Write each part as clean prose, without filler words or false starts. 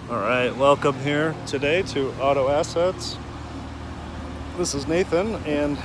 All right, welcome here today to Auto Assets. This is Nathan, and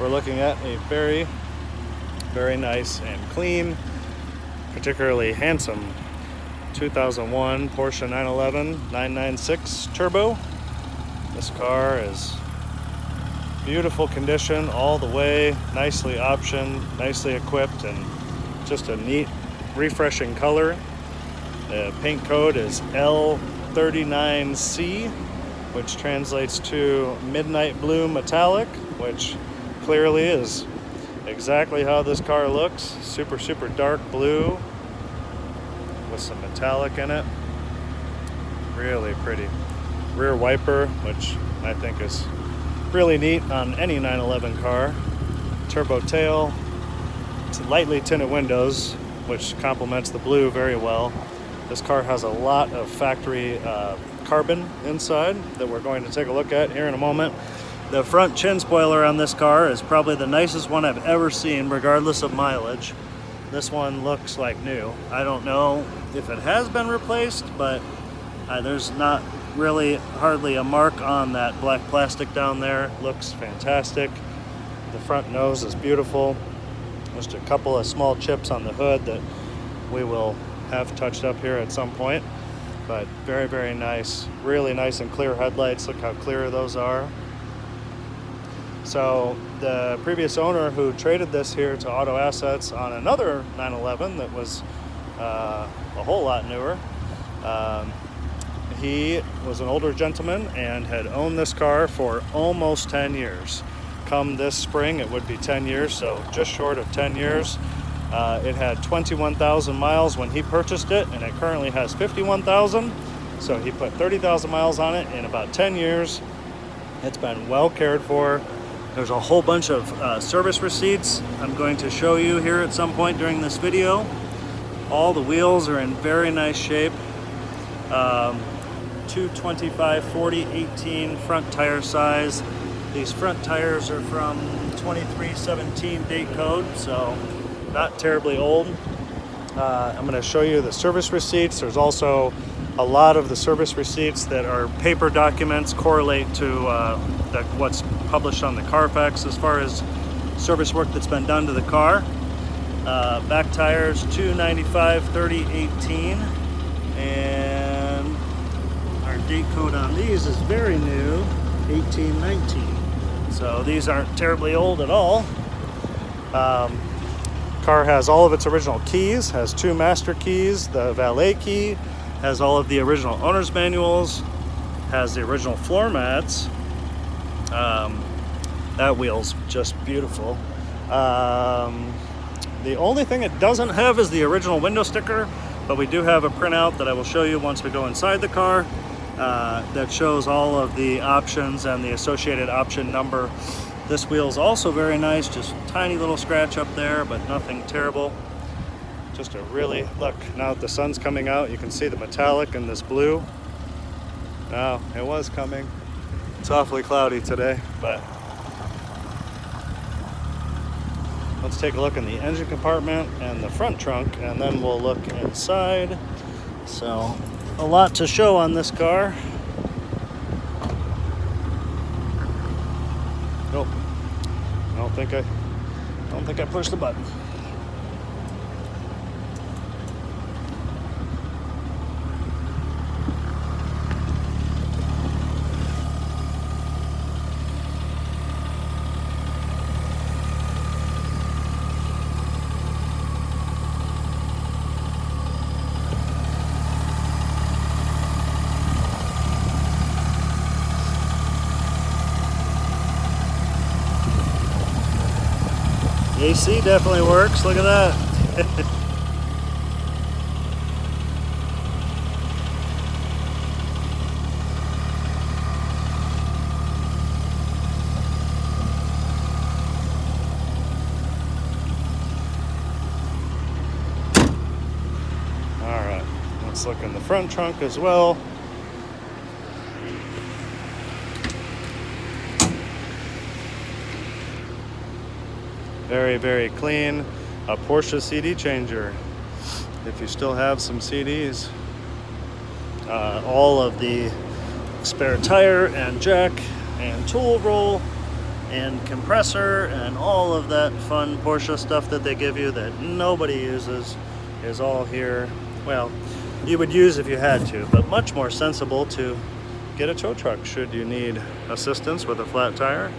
we're looking at a very, very nice and clean, particularly handsome 2001 Porsche 911 996 Turbo. This car is beautiful condition all the way, nicely optioned, nicely equipped, and just a neat, refreshing color. The paint code is L39C, which translates to midnight blue metallic, which clearly is exactly how this car looks. Super, super dark blue with some metallic in it. Really pretty. Rear wiper, which I think is really neat on any 911 car. Turbo tail, lightly tinted windows, which complements the blue very well. This car has a lot of factory carbon inside that we're going to take a look at here in a moment. The front chin spoiler on this car is probably the nicest one I've ever seen, regardless of mileage. This one looks like new. I don't know if it has been replaced, but there's not really hardly a mark on that black plastic down there. Looks fantastic. The front nose is beautiful. Just a couple of small chips on the hood that we will have touched up here at some point, but very, very nice. Really nice and clear headlights. Look how clear those are. So the previous owner who traded this here to Auto Assets on another 911 that was a whole lot newer, he was an older gentleman and had owned this car for almost 10 years. Come this spring, it would be 10 years, so just short of 10 years. It had 21,000 miles when he purchased it, and it currently has 51,000. So he put 30,000 miles on it in about 10 years. It's been well cared for. There's a whole bunch of service receipts I'm going to show you here at some point during this video. All the wheels are in very nice shape. 225/40/18 front tire size. These front tires are from 2317 date code, so not terribly old. I'm going to show you the service receipts. There's also a lot of the service receipts that are paper documents correlate to what's published on the Carfax as far as service work that's been done to the car. Back tires 295/30/18, and our date code on these is very new, 1819. So these aren't terribly old at all. Car has all of its original keys, has 2 master keys, the valet key, has all of the original owner's manuals, has the original floor mats. That wheel's just beautiful. The only thing it doesn't have is the original window sticker, but we do have a printout that I will show you once we go inside the car that shows all of the options and the associated option number. This wheel is also very nice, just a tiny little scratch up there, but nothing terrible. Just a really, look, now that the sun's coming out, you can see the metallic and this blue. Now, it was coming. It's awfully cloudy today, but let's take a look in the engine compartment and the front trunk, and then we'll look inside. So, a lot to show on this car. Nope. I don't think I pushed the button. The AC definitely works. Look at that. All right, let's look in the front trunk as well. Very, very clean. A Porsche CD changer, if you still have some CDs. all of the spare tire and jack and tool roll and compressor and all of that fun Porsche stuff that they give you that nobody uses is all here. Well, you would use if you had to, but much more sensible to get a tow truck should you need assistance with a flat tire.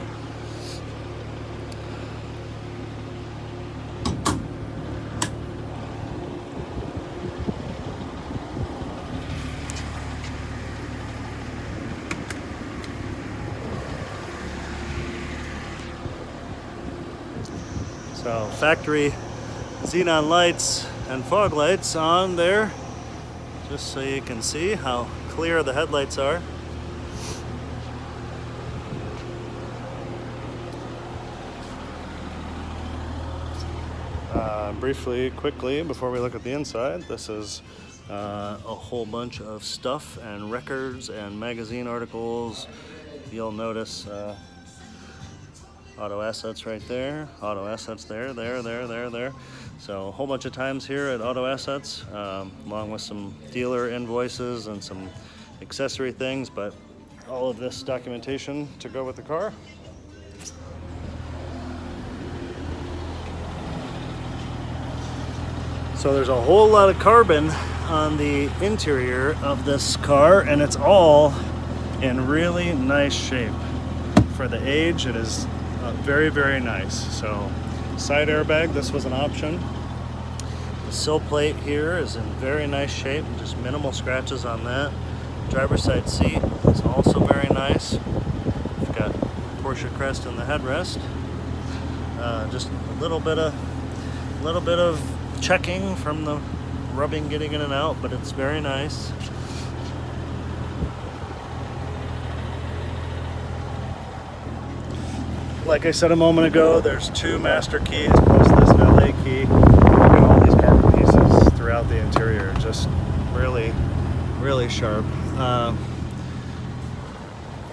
So factory xenon lights and fog lights on there, just so you can see how clear the headlights are. Briefly, quickly, before we look at the inside, this is a whole bunch of stuff and records and magazine articles. You'll notice auto assets right there, auto assets there. So a whole bunch of times here at Auto Assets, along with some dealer invoices and some accessory things, but all of this documentation to go with the car. So there's a whole lot of carbon on the interior of this car, and it's all in really nice shape. For the age, it is very, very nice. So side airbag, this was an option. The sill plate here is in very nice shape, just minimal scratches on that. Driver's side seat is also very nice. We've got Porsche crest in the headrest. Just a little bit of checking from the rubbing getting in and out, but it's very nice. Like I said a moment ago, there's 2 master keys plus this valet key. And all these carbon pieces throughout the interior, just really, really sharp.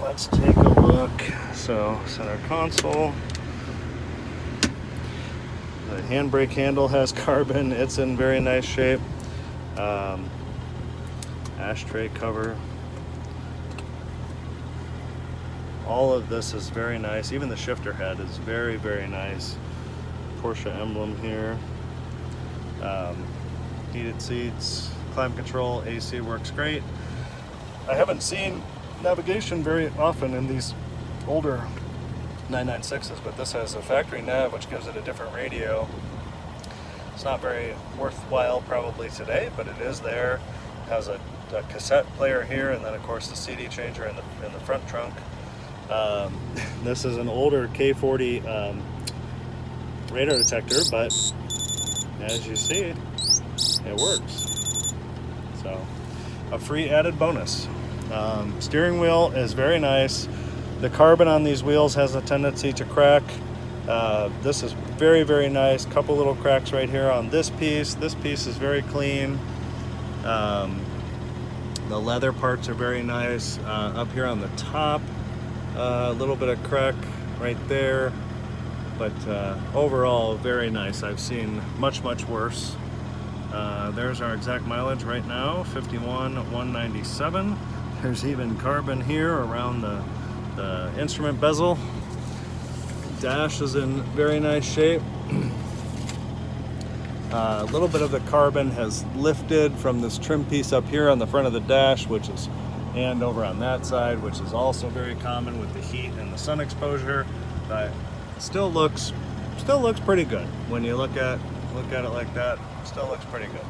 Let's take a look. So center console. The handbrake handle has carbon. It's in very nice shape. Ashtray cover. All of this is very nice. Even the shifter head is very, very nice. Porsche emblem here. Heated seats, climate control, AC works great. I haven't seen navigation very often in these older 996s, but this has a factory nav, which gives it a different radio. It's not very worthwhile probably today, but it is there. It has a cassette player here, and then of course the CD changer in the front trunk. This is an older K40 radar detector, but as you see, it works. So, a free added bonus. Steering wheel is very nice. The carbon on these wheels has a tendency to crack. This is very, very nice. Couple little cracks right here on this piece. This piece is very clean. The leather parts are very nice. Up here on the top, a little bit of crack right there. But overall, very nice. I've seen much, much worse. There's our exact mileage right now, 51,197. There's even carbon here around the instrument bezel. Dash is in very nice shape. A little bit of the carbon has lifted from this trim piece up here on the front of the dash, and over on that side, which is also very common with the heat and the sun exposure. But it still looks pretty good when you look at it like that. It still looks pretty good.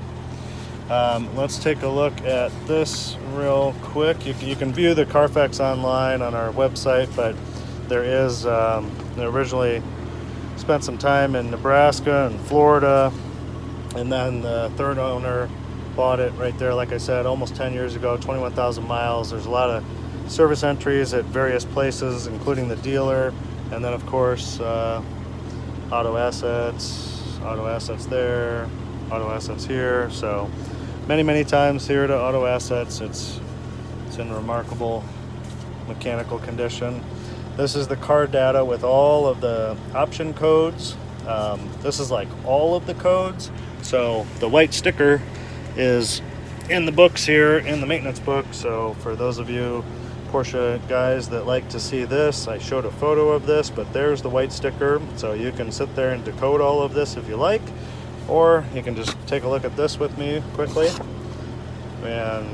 Let's take a look at this real quick. You can view the Carfax online on our website, but there is, they originally spent some time in Nebraska and Florida, and then the third owner bought it right there, like I said, almost 10 years ago, 21,000 miles. There's a lot of service entries at various places, including the dealer, and then of course, auto assets there, auto assets here. So many times here to Auto Assets. It's in remarkable mechanical condition. This is the car data with all of the option codes. This is like all of the codes. So the white sticker is in the books here, in the maintenance book. So for those of you Porsche guys that like to see this, I showed a photo of this, but there's the white sticker. So you can sit there and decode all of this if you like, or you can just take a look at this with me quickly. And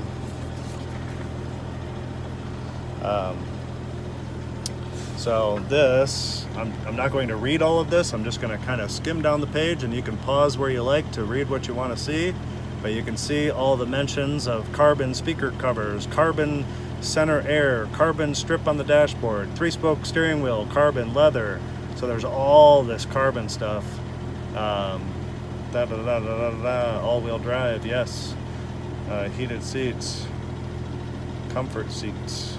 so this, I'm not going to read all of this. I'm just going to kind of skim down the page, and you can pause where you like to read what you want to see. But you can see all the mentions of carbon speaker covers, carbon center air, carbon strip on the dashboard, 3-spoke steering wheel, carbon leather. So there's all this carbon stuff. All-wheel drive, yes. Heated seats, comfort seats.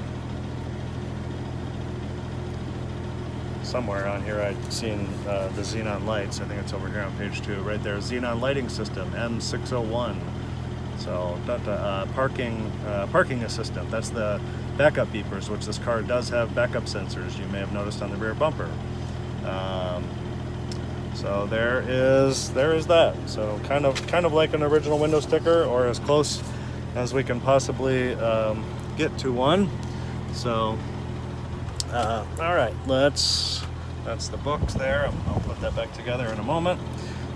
Somewhere on here I'd seen the xenon lights. I think it's over here on page 2, right there. Xenon lighting system, M601. So parking assistant. That's the backup beepers, which this car does have backup sensors. You may have noticed on the rear bumper. So there is that. So kind of like an original window sticker, or as close as we can possibly get to one. So. All right, that's the books there. I'll put that back together in a moment.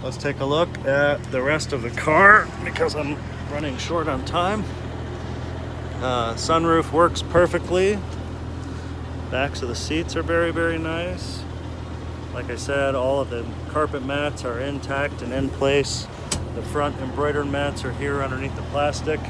Let's take a look at the rest of the car because I'm running short on time. Sunroof works perfectly. Backs of the seats are very, very nice. Like I said, all of the carpet mats are intact and in place. The front embroidered mats are here underneath the plastic.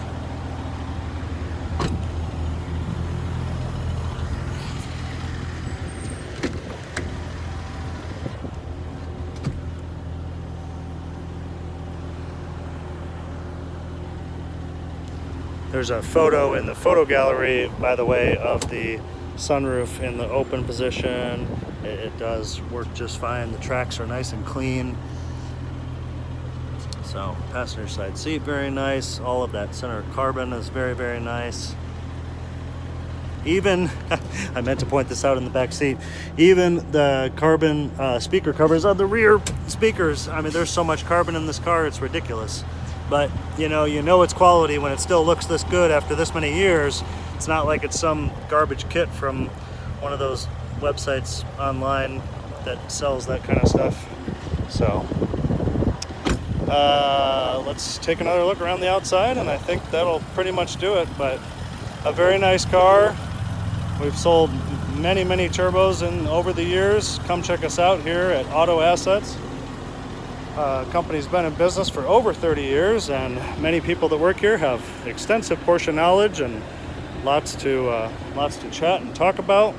There's a photo in the photo gallery, by the way, of the sunroof in the open position. It does work just fine. The tracks are nice and clean. So passenger side seat, very nice. All of that center carbon is very, very nice. Even, I meant to point this out in the back seat, even the carbon speaker covers on the rear speakers. I mean, there's so much carbon in this car, it's ridiculous. But you know it's quality when it still looks this good after this many years. It's not like it's some garbage kit from one of those websites online that sells that kind of stuff. So let's take another look around the outside, and I think that'll pretty much do it. But a very nice car. We've sold many, many turbos over the years. Come check us out here at Auto Assets. Company's been in business for over 30 years, and many people that work here have extensive Porsche knowledge and lots to chat and talk about.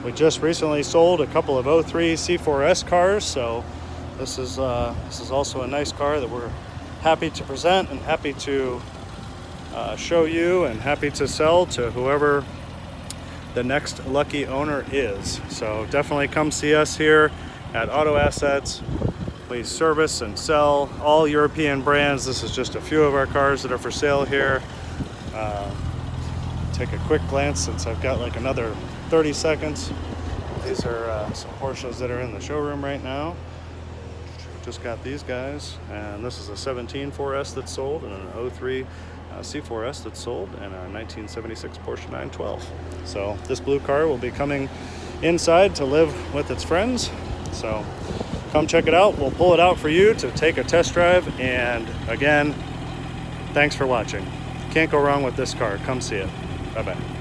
We just recently sold a couple of 03 C4S cars, so this is also a nice car that we're happy to present and happy to show you, and happy to sell to whoever the next lucky owner is. So definitely come see us here at Auto Assets. We service and sell all European brands. This is just a few of our cars that are for sale here. Take a quick glance since I've got like another 30 seconds. These are some Porsches that are in the showroom right now. Just got these guys, and this is a 17 4S that's sold, and an 03 C4S that's sold, and a 1976 Porsche 912. So this blue car will be coming inside to live with its friends. So come check it out. We'll pull it out for you to take a test drive. And again, thanks for watching. Can't go wrong with this car. Come see it. Bye-bye.